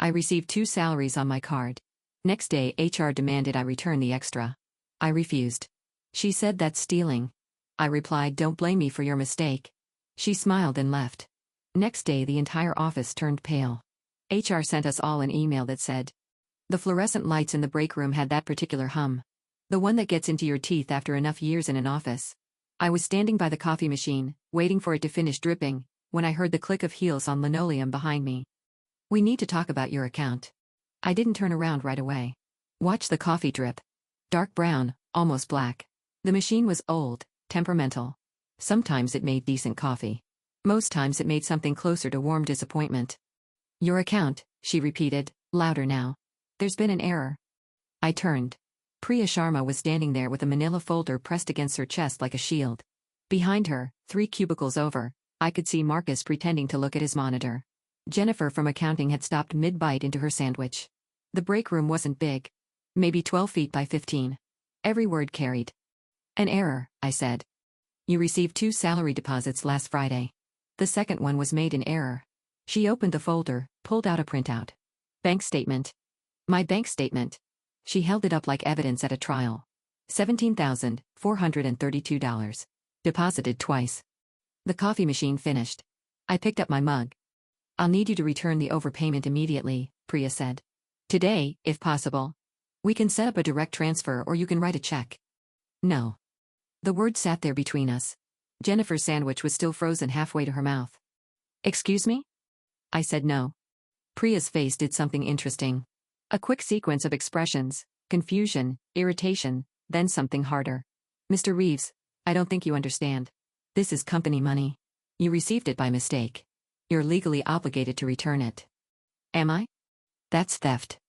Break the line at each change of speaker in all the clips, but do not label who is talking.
I received 2 salaries on my card. Next day, HR demanded I return the extra. I refused. She said that's stealing. I replied, don't blame me for your mistake. She smiled and left. Next day, the entire office turned pale. HR sent us all an email that said, the fluorescent lights in the break room had that particular hum. The one that gets into your teeth after enough years in an office. I was standing by the coffee machine, waiting for it to finish dripping, when I heard the click of heels on linoleum behind me. We need to talk about your account. I didn't turn around right away. Watch the coffee drip. Dark brown, almost black. The machine was old, temperamental. Sometimes it made decent coffee. Most times it made something closer to warm disappointment. Your account, she repeated, louder now. There's been an error. I turned. Priya Sharma was standing there with a manila folder pressed against her chest like a shield. Behind her, 3 cubicles over, I could see Marcus pretending to look at his monitor. Jennifer from accounting had stopped mid-bite into her sandwich. The break room wasn't big. Maybe 12 feet by 15. Every word carried. An error, I said. You received 2 salary deposits last Friday. The second one was made in error. She opened the folder, pulled out a printout. Bank statement. My bank statement. She held it up like evidence at a trial. $17,432. Deposited twice. The coffee machine finished. I picked up my mug. I'll need you to return the overpayment immediately, Priya said. Today, if possible. We can set up a direct transfer or you can write a check. No. The word sat there between us. Jennifer's sandwich was still frozen halfway to her mouth. Excuse me? I said no. Priya's face did something interesting. A quick sequence of expressions, confusion, irritation, then something harder. Mr. Reeves, I don't think you understand. This is company money. You received it by mistake. You're legally obligated to return it. Am I? That's theft.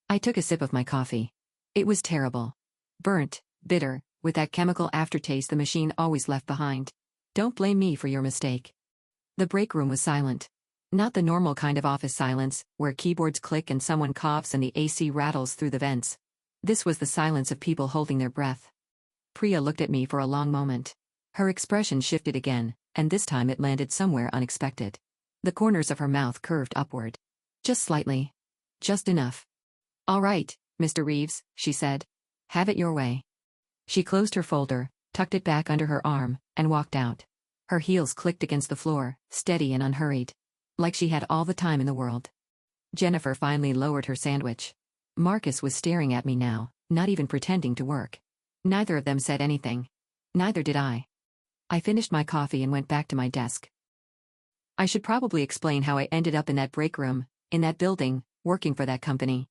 I took a sip of my coffee. It was terrible. Burnt, bitter, with that chemical aftertaste the machine always left behind. Don't blame me for your mistake. The break room was silent. Not the normal kind of office silence, where keyboards click and someone coughs and the AC rattles through the vents. This was the silence of people holding their breath. Priya looked at me for a long moment. Her expression shifted again, and this time it landed somewhere unexpected. The corners of her mouth curved upward. Just slightly. Just enough. All right, Mr. Reeves, she said. Have it your way. She closed her folder, tucked it back under her arm, and walked out. Her heels clicked against the floor, steady and unhurried. Like she had all the time in the world. Jennifer finally lowered her sandwich. Marcus was staring at me now, not even pretending to work. Neither of them said anything. Neither did I. I finished my coffee and went back to my desk. I should probably explain how I ended up in that break room, in that building, working for that company.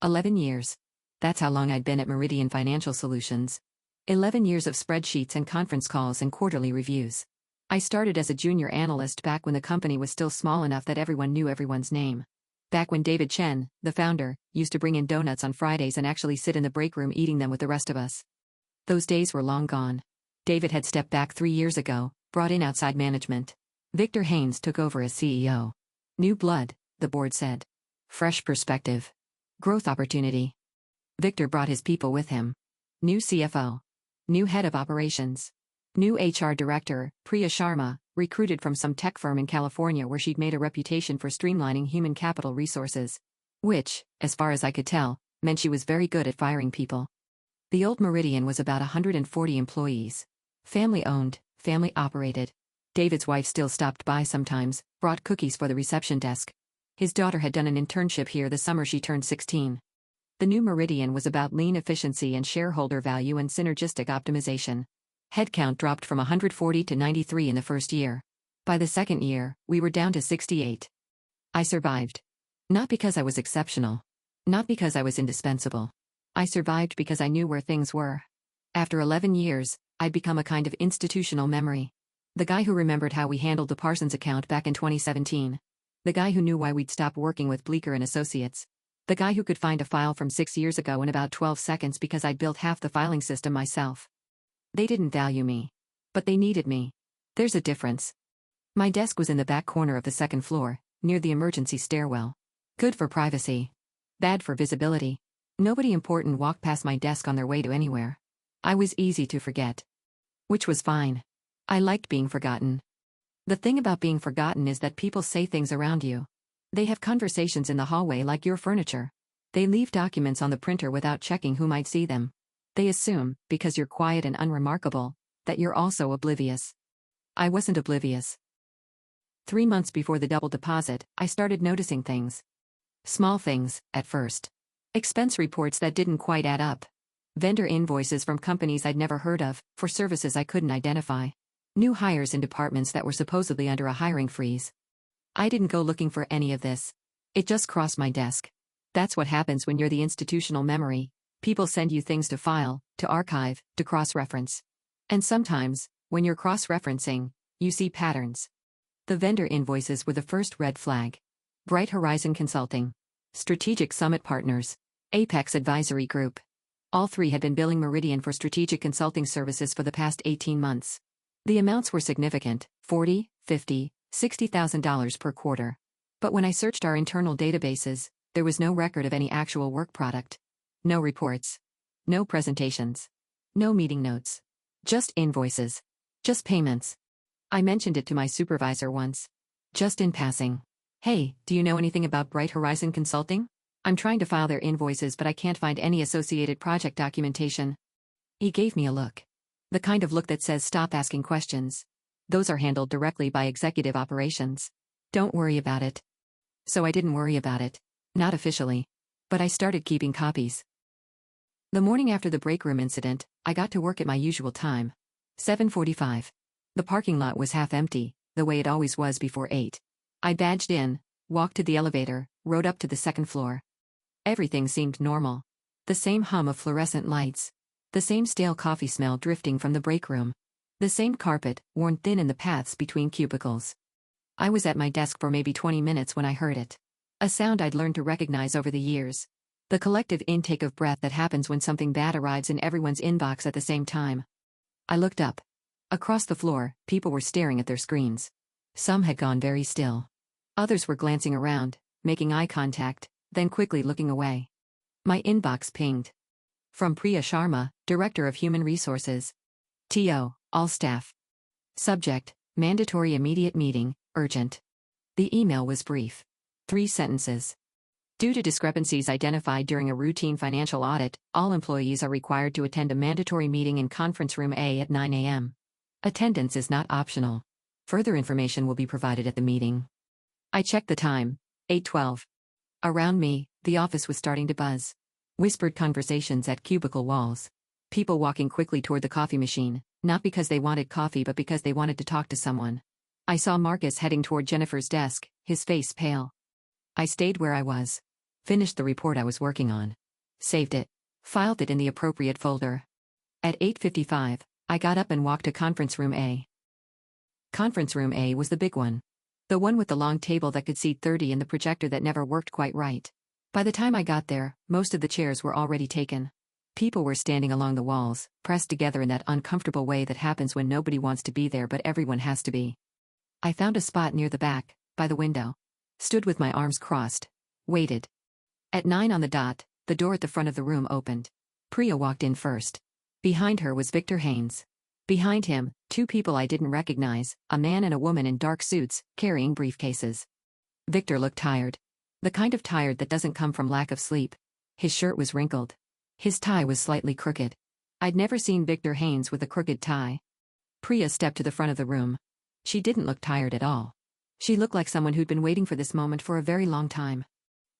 11 years. That's how long I'd been at Meridian Financial Solutions. 11 years of spreadsheets and conference calls and quarterly reviews. I started as a junior analyst back when the company was still small enough that everyone knew everyone's name. Back when David Chen, the founder, used to bring in donuts on Fridays and actually sit in the break room eating them with the rest of us. Those days were long gone. David had stepped back 3 years ago, brought in outside management. Victor Haynes took over as CEO. New blood, the board said. Fresh perspective. Growth opportunity. Victor brought his people with him. New CFO. New head of operations. New HR director, Priya Sharma, recruited from some tech firm in California where she'd made a reputation for streamlining human capital resources. Which, as far as I could tell, meant she was very good at firing people. The old Meridian was about 140 employees. Family-owned, family-operated. David's wife still stopped by sometimes, brought cookies for the reception desk. His daughter had done an internship here the summer she turned 16. The new Meridian was about lean efficiency and shareholder value and synergistic optimization. Headcount dropped from 140 to 93 in the first year. By the second year, we were down to 68. I survived. Not because I was exceptional. Not because I was indispensable. I survived because I knew where things were. After 11 years, I'd become a kind of institutional memory. The guy who remembered how we handled the Parsons account back in 2017. The guy who knew why we'd stopped working with Bleecker and Associates. The guy who could find a file from 6 years ago in about 12 seconds because I'd built half the filing system myself. They didn't value me. But they needed me. There's a difference. My desk was in the back corner of the second floor, near the emergency stairwell. Good for privacy. Bad for visibility. Nobody important walked past my desk on their way to anywhere. I was easy to forget. Which was fine. I liked being forgotten. The thing about being forgotten is that people say things around you. They have conversations in the hallway like your furniture. They leave documents on the printer without checking who might see them. They assume, because you're quiet and unremarkable, that you're also oblivious. I wasn't oblivious. 3 months before the double deposit, I started noticing things. Small things, at first. Expense reports that didn't quite add up. Vendor invoices from companies I'd never heard of, for services I couldn't identify. New hires in departments that were supposedly under a hiring freeze. I didn't go looking for any of this. It just crossed my desk. That's what happens when you're the institutional memory. People send you things to file, to archive, to cross-reference. And sometimes, when you're cross-referencing, you see patterns. The vendor invoices were the first red flag. Bright Horizon Consulting, Strategic Summit Partners, Apex Advisory Group. All three had been billing Meridian for strategic consulting services for the past 18 months. The amounts were significant, $40,000, $50,000, $60,000 per quarter. But when I searched our internal databases, there was no record of any actual work product. No reports. No presentations. No meeting notes. Just invoices. Just payments. I mentioned it to my supervisor once. Just in passing. Hey, do you know anything about Bright Horizon Consulting? I'm trying to file their invoices but I can't find any associated project documentation. He gave me a look. The kind of look that says stop asking questions. Those are handled directly by executive operations. Don't worry about it. So I didn't worry about it. Not officially. But I started keeping copies. The morning after the break room incident, I got to work at my usual time. 7:45. The parking lot was half empty, the way it always was before 8. I badged in, walked to the elevator, rode up to the second floor. Everything seemed normal. The same hum of fluorescent lights. The same stale coffee smell drifting from the break room. The same carpet, worn thin in the paths between cubicles. I was at my desk for maybe 20 minutes when I heard it. A sound I'd learned to recognize over the years. The collective intake of breath that happens when something bad arrives in everyone's inbox at the same time. I looked up. Across the floor, people were staring at their screens. Some had gone very still. Others were glancing around, making eye contact, then quickly looking away. My inbox pinged. From Priya Sharma, Director of Human Resources. TO, all staff. Subject, mandatory immediate meeting, urgent. The email was brief. 3 sentences. Due to discrepancies identified during a routine financial audit, all employees are required to attend a mandatory meeting in Conference Room A at 9 a.m. Attendance is not optional. Further information will be provided at the meeting. I checked the time, 8:12. Around me, the office was starting to buzz. Whispered conversations at cubicle walls. People walking quickly toward the coffee machine, not because they wanted coffee but because they wanted to talk to someone. I saw Marcus heading toward Jennifer's desk, his face pale. I stayed where I was. Finished the report I was working on. Saved it. Filed it in the appropriate folder. At 8:55, I got up and walked to Conference Room A. Conference Room A was the big one. The one with the long table that could seat 30 and the projector that never worked quite right. By the time I got there, most of the chairs were already taken. People were standing along the walls, pressed together in that uncomfortable way that happens when nobody wants to be there but everyone has to be. I found a spot near the back, by the window. Stood with my arms crossed. Waited. At 9 on the dot, the door at the front of the room opened. Priya walked in first. Behind her was Victor Haynes. Behind him, 2 people I didn't recognize, a man and a woman in dark suits, carrying briefcases. Victor looked tired. The kind of tired that doesn't come from lack of sleep. His shirt was wrinkled. His tie was slightly crooked. I'd never seen Victor Haynes with a crooked tie. Priya stepped to the front of the room. She didn't look tired at all. She looked like someone who'd been waiting for this moment for a very long time.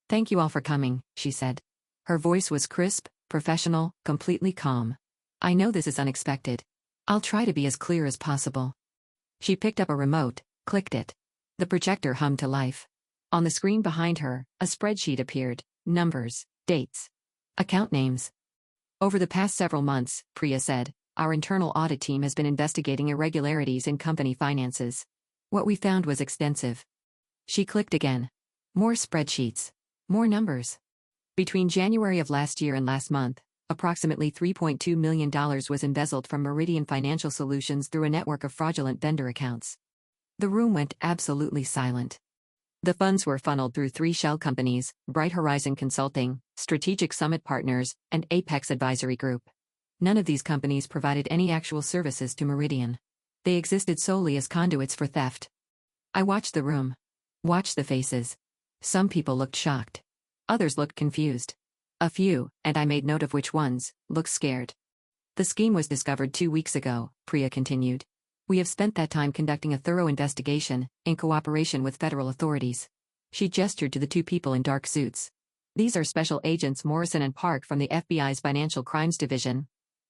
"Thank you all for coming," she said. Her voice was crisp, professional, completely calm. "I know this is unexpected. I'll try to be as clear as possible." She picked up a remote, clicked it. The projector hummed to life. On the screen behind her, a spreadsheet appeared, numbers, dates, account names. "Over the past several months," Priya said, "our internal audit team has been investigating irregularities in company finances. What we found was extensive." She clicked again. More spreadsheets. More numbers. Between January of last year and last month, approximately $3.2 million was embezzled from Meridian Financial Solutions through a network of fraudulent vendor accounts. The room went absolutely silent. The funds were funneled through 3 shell companies, Bright Horizon Consulting, Strategic Summit Partners, and Apex Advisory Group. None of these companies provided any actual services to Meridian. They existed solely as conduits for theft. I watched the room. Watched the faces. Some people looked shocked. Others looked confused. A few, and I made note of which ones, looked scared. The scheme was discovered 2 weeks ago, Priya continued. We have spent that time conducting a thorough investigation, in cooperation with federal authorities. She gestured to the 2 people in dark suits. These are Special Agents Morrison and Park from the FBI's Financial Crimes Division.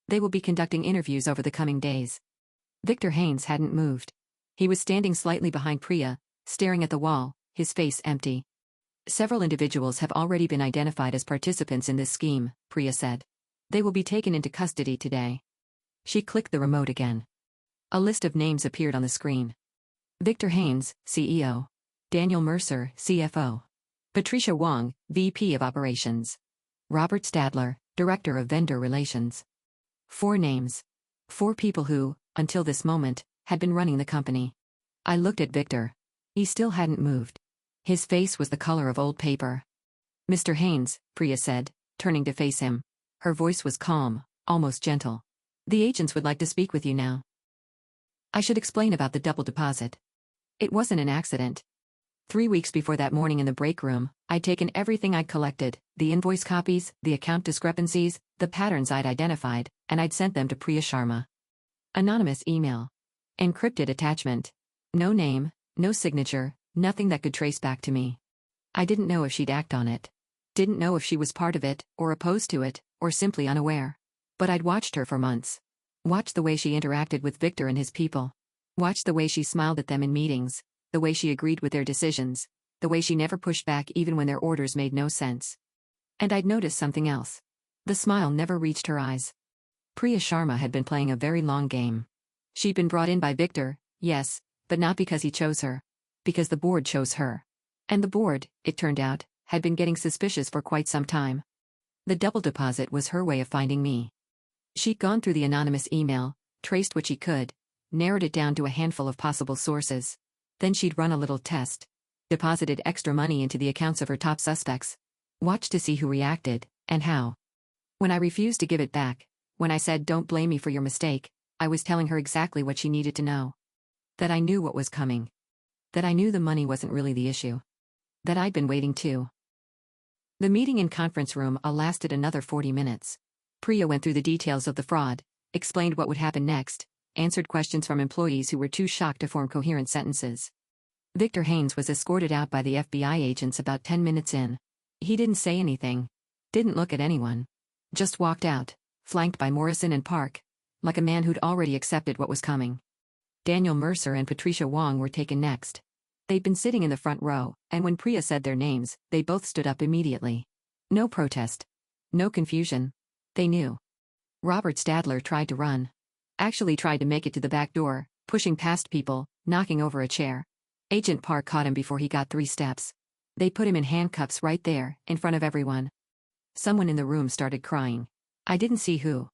They will be conducting interviews over the coming days. Victor Haynes hadn't moved. He was standing slightly behind Priya, staring at the wall, his face empty. Several individuals have already been identified as participants in this scheme, Priya said. They will be taken into custody today. She clicked the remote again. A list of names appeared on the screen. Victor Haynes, CEO. Daniel Mercer, CFO. Patricia Wong, VP of Operations. Robert Stadler, Director of Vendor Relations. 4 names. 4 people who, until this moment, had been running the company. I looked at Victor. He still hadn't moved. His face was the color of old paper. Mr. Haynes, Priya said, turning to face him. Her voice was calm, almost gentle. The agents would like to speak with you now. I should explain about the double deposit. It wasn't an accident. 3 weeks before that morning in the break room, I'd taken everything I'd collected, the invoice copies, the account discrepancies, the patterns I'd identified, and I'd sent them to Priya Sharma. Anonymous email. Encrypted attachment. No name, no signature, nothing that could trace back to me. I didn't know if she'd act on it. Didn't know if she was part of it, or opposed to it, or simply unaware. But I'd watched her for months. Watched the way she interacted with Victor and his people. Watched the way she smiled at them in meetings, the way she agreed with their decisions, the way she never pushed back even when their orders made no sense. And I'd noticed something else. The smile never reached her eyes. Priya Sharma had been playing a very long game. She'd been brought in by Victor, yes, but not because he chose her. Because the board chose her. And the board, it turned out, had been getting suspicious for quite some time. The double deposit was her way of finding me. She'd gone through the anonymous email, traced what she could, narrowed it down to a handful of possible sources. Then she'd run a little test. Deposited extra money into the accounts of her top suspects. Watched to see who reacted, and how. When I refused to give it back, when I said don't blame me for your mistake, I was telling her exactly what she needed to know. That I knew what was coming. That I knew the money wasn't really the issue. That I'd been waiting too. The meeting in conference room lasted another 40 minutes. Priya went through the details of the fraud, explained what would happen next, answered questions from employees who were too shocked to form coherent sentences. Victor Haynes was escorted out by the FBI agents about 10 minutes in. He didn't say anything. Didn't look at anyone. Just walked out, flanked by Morrison and Park, like a man who'd already accepted what was coming. Daniel Mercer and Patricia Wong were taken next. They'd been sitting in the front row, and when Priya said their names, they both stood up immediately. No protest. No confusion. They knew. Robert Stadler tried to run. Actually tried to make it to the back door, pushing past people, knocking over a chair. Agent Park caught him before he got 3 steps. They put him in handcuffs right there, in front of everyone. Someone in the room started crying. I didn't see who.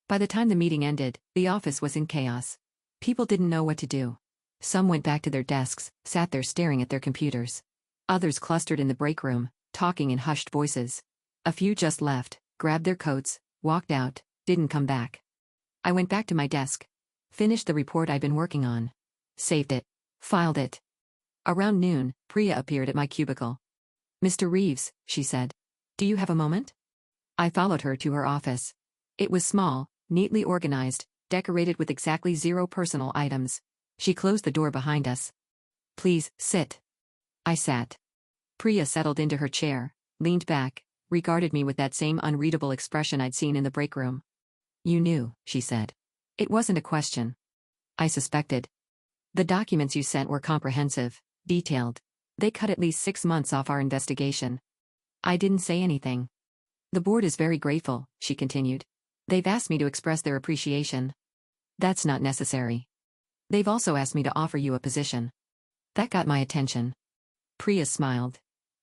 By the time the meeting ended, the office was in chaos. People didn't know what to do. Some went back to their desks, sat there staring at their computers. Others clustered in the break room, talking in hushed voices. A few just left, grabbed their coats, walked out, didn't come back. I went back to my desk. Finished the report I'd been working on. Saved it. Filed it. Around noon, Priya appeared at my cubicle. Mr. Reeves, she said. Do you have a moment? I followed her to her office. It was small, neatly organized, decorated with exactly 0 personal items. She closed the door behind us. Please, sit. I sat. Priya settled into her chair, leaned back, regarded me with that same unreadable expression I'd seen in the break room. You knew, she said. It wasn't a question. I suspected. The documents you sent were comprehensive, detailed. They cut at least 6 months off our investigation. I didn't say anything. The board is very grateful, she continued. They've asked me to express their appreciation. That's not necessary. They've also asked me to offer you a position. That got my attention. Priya smiled.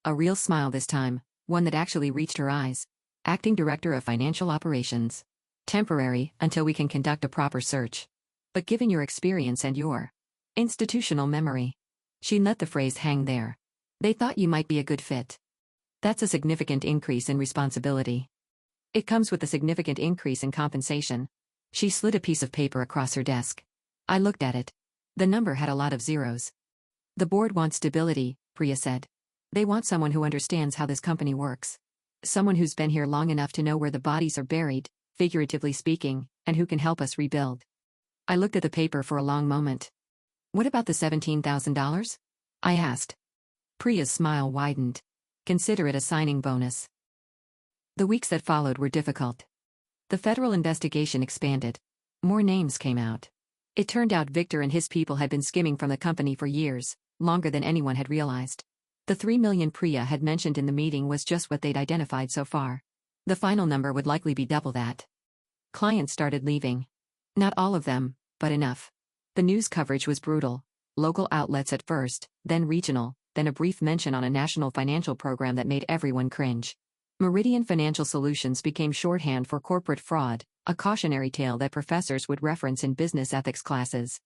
A real smile this time, one that actually reached her eyes. Acting Director of Financial Operations. Temporary, until we can conduct a proper search. But given your experience and your institutional memory. She let the phrase hang there. They thought you might be a good fit. That's a significant increase in responsibility. It comes with a significant increase in compensation. She slid a piece of paper across her desk. I looked at it. The number had a lot of zeros. The board wants stability, Priya said. They want someone who understands how this company works. Someone who's been here long enough to know where the bodies are buried, figuratively speaking, and who can help us rebuild. I looked at the paper for a long moment. What about the $17,000? I asked. Priya's smile widened. Consider it a signing bonus. The weeks that followed were difficult. The federal investigation expanded. More names came out. It turned out Victor and his people had been skimming from the company for years, longer than anyone had realized. The $3 million Priya had mentioned in the meeting was just what they'd identified so far. The final number would likely be double that. Clients started leaving. Not all of them, but enough. The news coverage was brutal. Local outlets at first, then regional, then a brief mention on a national financial program that made everyone cringe. Meridian Financial Solutions became shorthand for corporate fraud, a cautionary tale that professors would reference in business ethics classes.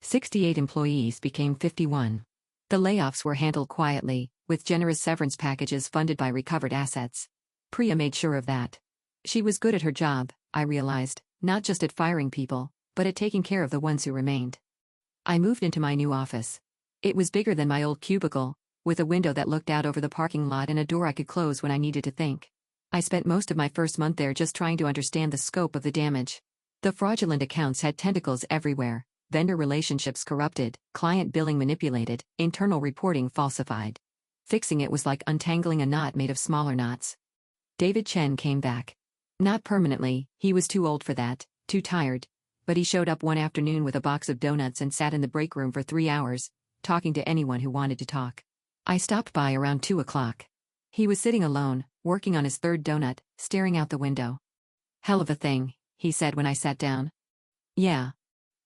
68 employees became 51. The layoffs were handled quietly, with generous severance packages funded by recovered assets. Priya made sure of that. She was good at her job, I realized, not just at firing people, but at taking care of the ones who remained. I moved into my new office. It was bigger than my old cubicle, with a window that looked out over the parking lot and a door I could close when I needed to think. I spent most of my first month there just trying to understand the scope of the damage. The fraudulent accounts had tentacles everywhere, vendor relationships corrupted, client billing manipulated, internal reporting falsified. Fixing it was like untangling a knot made of smaller knots. David Chen came back. Not permanently, he was too old for that, too tired, but he showed up one afternoon with a box of donuts and sat in the break room for 3 hours, talking to anyone who wanted to talk. I stopped by around 2 o'clock. He was sitting alone, working on his third donut, staring out the window. Hell of a thing, he said when I sat down. Yeah.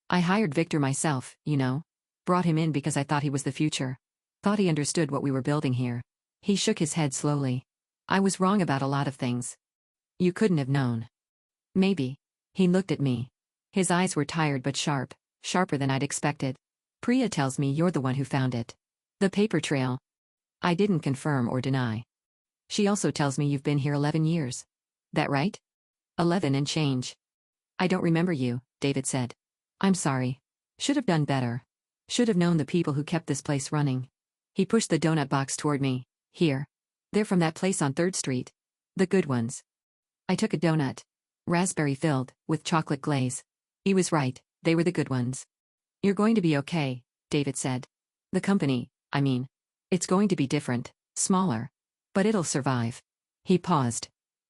I hired Victor myself, you know. Brought him in because I thought he was the future. Thought he understood what we were building here. He shook his head slowly. I was wrong about a lot of things. You couldn't have known. Maybe. He looked at me. His eyes were tired but sharp, sharper than I'd expected. Priya tells me you're the one who found it. The paper trail. I didn't confirm or deny. She also tells me you've been here 11 years. That right? 11 and change. I don't remember you, David said. I'm sorry. Should have done better. Should have known the people who kept this place running. He pushed the donut box toward me. Here. They're from that place on 3rd Street. The good ones. I took a donut. Raspberry filled, with chocolate glaze. He was right, they were the good ones. You're going to be okay, David said. The company, I mean. It's going to be different, smaller. But it'll survive. He paused.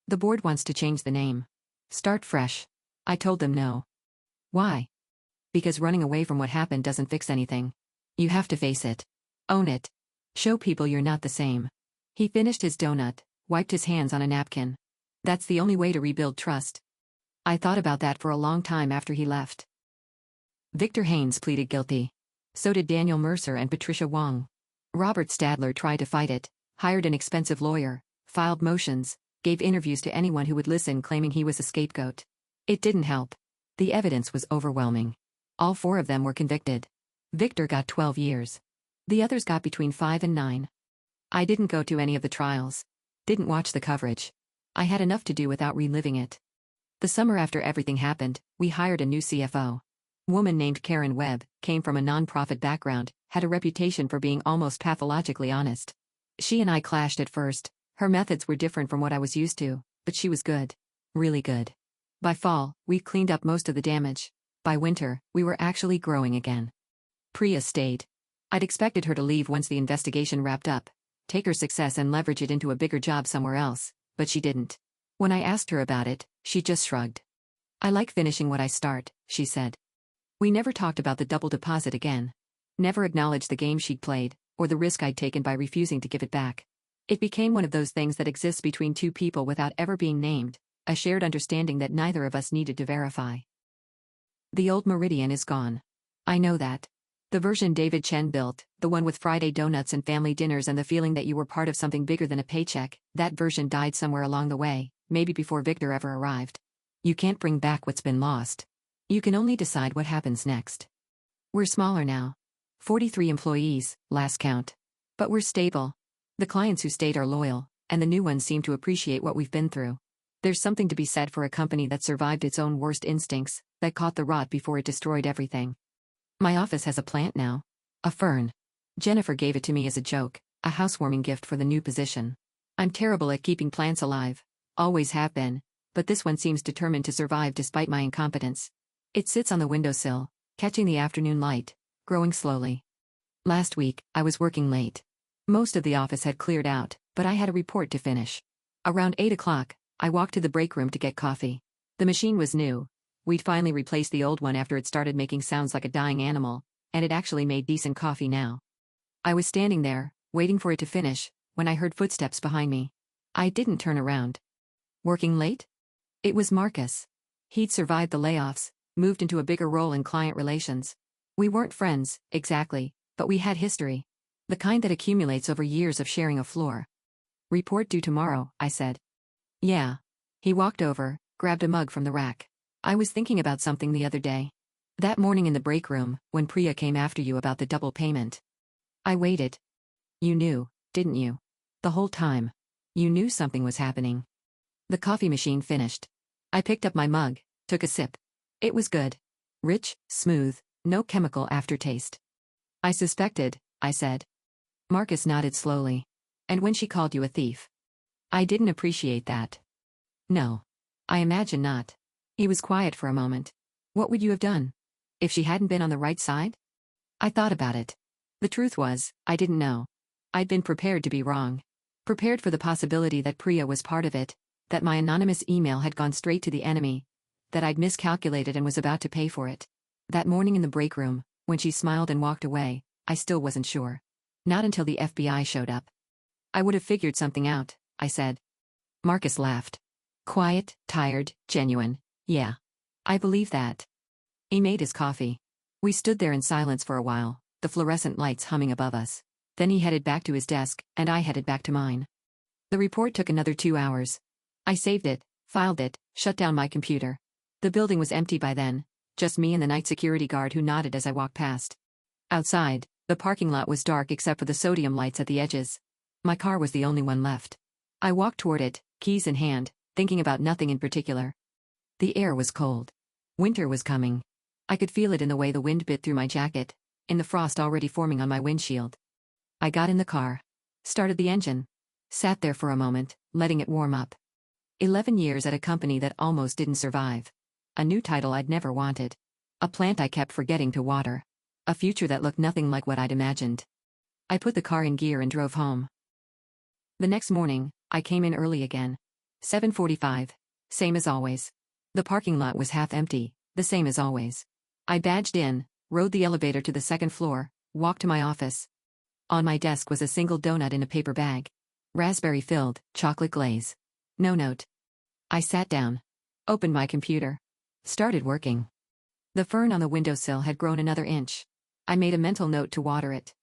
The board wants to change the name. Start fresh. I told them no. Why? Because running away from what happened doesn't fix anything. You have to face it. Own it. Show people you're not the same. He finished his donut, wiped his hands on a napkin. That's the only way to rebuild trust. I thought about that for a long time after he left. Victor Haynes pleaded guilty. So did Daniel Mercer and Patricia Wong. Robert Stadler tried to fight it, hired an expensive lawyer, filed motions, gave interviews to anyone who would listen claiming he was a scapegoat. It didn't help. The evidence was overwhelming. All 4 of them were convicted. Victor got 12 years. The others got between 5 and 9. I didn't go to any of the trials. Didn't watch the coverage. I had enough to do without reliving it. The summer after everything happened, we hired a new CFO. Woman named Karen Webb, came from a non-profit background, had a reputation for being almost pathologically honest. She and I clashed at first. Her methods were different from what I was used to, but she was good. Really good. By fall, we'd cleaned up most of the damage. By winter, we were actually growing again. Priya stayed. I'd expected her to leave once the investigation wrapped up, take her success and leverage it into a bigger job somewhere else, but she didn't. When I asked her about it, she just shrugged. I like finishing what I start, she said. We never talked about the double deposit again. Never acknowledged the game she'd played, or the risk I'd taken by refusing to give it back. It became one of those things that exists between 2 people without ever being named, a shared understanding that neither of us needed to verify. The old Meridian is gone. I know that. The version David Chen built, the one with Friday donuts and family dinners and the feeling that you were part of something bigger than a paycheck, that version died somewhere along the way, maybe before Victor ever arrived. You can't bring back what's been lost. You can only decide what happens next. We're smaller now. 43 employees, last count. But we're stable. The clients who stayed are loyal, and the new ones seem to appreciate what we've been through. There's something to be said for a company that survived its own worst instincts, that caught the rot before it destroyed everything. My office has a plant now. A fern. Jennifer gave it to me as a joke. A housewarming gift for the new position. I'm terrible at keeping plants alive. Always have been, but this one seems determined to survive despite my incompetence. It sits on the windowsill, catching the afternoon light, growing slowly. Last week, I was working late. Most of the office had cleared out, but I had a report to finish. Around 8 o'clock, I walked to the break room to get coffee. The machine was new. We'd finally replaced the old one after it started making sounds like a dying animal, and it actually made decent coffee now. I was standing there, waiting for it to finish, when I heard footsteps behind me. I didn't turn around. Working late? It was Marcus. He'd survived the layoffs, moved into a bigger role in client relations. We weren't friends, exactly, but we had history. The kind that accumulates over years of sharing a floor. Report due tomorrow, I said. Yeah. He walked over, grabbed a mug from the rack. I was thinking about something the other day. That morning in the break room, when Priya came after you about the double payment. I waited. You knew, didn't you? The whole time. You knew something was happening. The coffee machine finished. I picked up my mug, took a sip. It was good. Rich, smooth, no chemical aftertaste. I suspected, I said. Marcus nodded slowly. And when she called you a thief? I didn't appreciate that. No. I imagine not. He was quiet for a moment. What would you have done? If she hadn't been on the right side? I thought about it. The truth was, I didn't know. I'd been prepared to be wrong. Prepared for the possibility that Priya was part of it, that my anonymous email had gone straight to the enemy, that I'd miscalculated and was about to pay for it. That morning in the break room, when she smiled and walked away, I still wasn't sure. Not until the FBI showed up. I would have figured something out, I said. Marcus laughed. Quiet, tired, genuine. Yeah. I believe that. He made his coffee. We stood there in silence for a while, the fluorescent lights humming above us. Then he headed back to his desk, and I headed back to mine. The report took another 2 hours. I saved it, filed it, shut down my computer. The building was empty by then, just me and the night security guard who nodded as I walked past. Outside, the parking lot was dark except for the sodium lights at the edges. My car was the only one left. I walked toward it, keys in hand, thinking about nothing in particular. The air was cold. Winter was coming. I could feel it in the way the wind bit through my jacket, in the frost already forming on my windshield. I got in the car. Started the engine. Sat there for a moment, letting it warm up. 11 years at a company that almost didn't survive. A new title I'd never wanted. A plant I kept forgetting to water. A future that looked nothing like what I'd imagined. I put the car in gear and drove home. The next morning, I came in early again. 7:45. Same as always. The parking lot was half empty, the same as always. I badged in, rode the elevator to the second floor, walked to my office. On my desk was a single donut in a paper bag. Raspberry-filled, chocolate glaze. No note. I sat down. Opened my computer. Started working. The fern on the windowsill had grown another inch. I made a mental note to water it.